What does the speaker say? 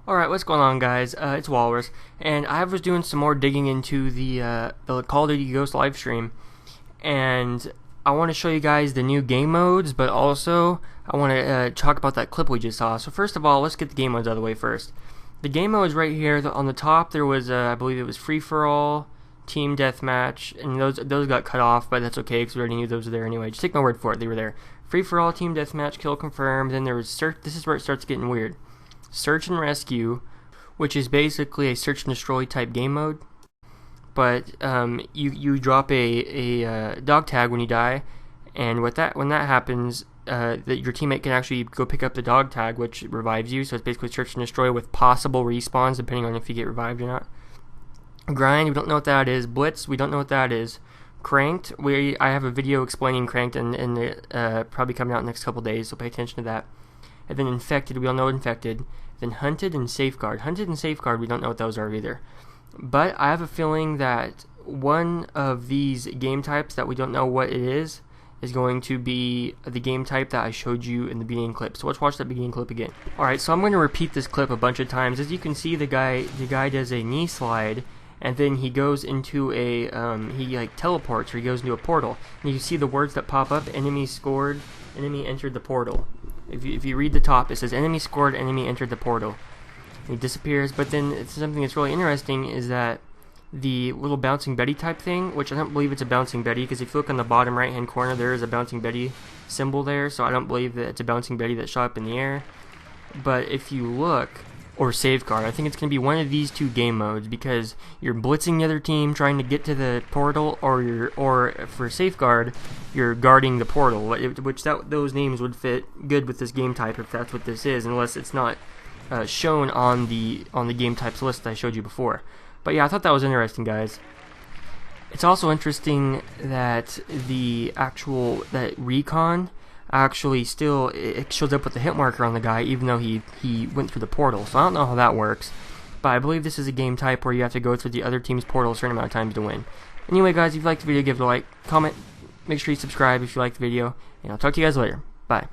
Alright, what's going on, guys? It's Walrus, and I was doing some more digging into the Call of Duty Ghost livestream, and I want to show you guys the new game modes, but also I want to talk about that clip we just saw. So first of all, let's get the game modes out of the way first. The game modes right here, on the top there was, I believe it was free-for-all, team deathmatch, and those got cut off, but that's okay because we already knew those were there anyway. Just take my word for it, they were there. Free-for-all, team deathmatch, kill confirmed, then there was search. This is where it starts getting weird. Search and rescue, which is basically a search and destroy type game mode, but you drop a dog tag when you die, and when that happens, that your teammate can actually go pick up the dog tag, which revives you. So it's basically search and destroy with possible respawns depending on if you get revived or not. Grind, we don't know what that is. Blitz, we don't know what that is. Cranked, I have a video explaining Cranked, and probably coming out in the next couple days, so pay attention to that. And then infected, we all know infected. Then hunted and safeguard. Hunted and safeguard, we don't know what those are either. But I have a feeling that one of these game types that we don't know what it is going to be the game type that I showed you in the beginning clip. So let's watch that beginning clip again. Alright, so I'm going to repeat this clip a bunch of times. As you can see, the guy does a knee slide, and then he goes into a, he like teleports, or he goes into a portal. And you see the words that pop up: enemy scored, enemy entered the portal. If you read the top, it says enemy scored, enemy entered the portal. And he disappears, but then it's something that's really interesting is that the little bouncing Betty type thing, which I don't believe it's a bouncing Betty, because if you look on the bottom right hand corner, there is a bouncing Betty symbol there, so I don't believe that it's a bouncing Betty that shot up in the air. But if you look, or safeguard, I think it's going to be one of these two game modes, because you're blitzing the other team trying to get to the portal, or for safeguard, you're guarding the portal, which those names would fit good with this game type if that's what this is, unless it's not shown on the game types list that I showed you before. But yeah, I thought that was interesting, guys. It's also interesting that that recon actually still, it shows up with the hit marker on the guy even though he went through the portal. So I don't know how that works, but I believe this is a game type where you have to go through the other team's portal a certain amount of times to win. Anyway, guys, if you liked the video, give it a like, comment, make sure you subscribe if you liked the video, and I'll talk to you guys later. Bye.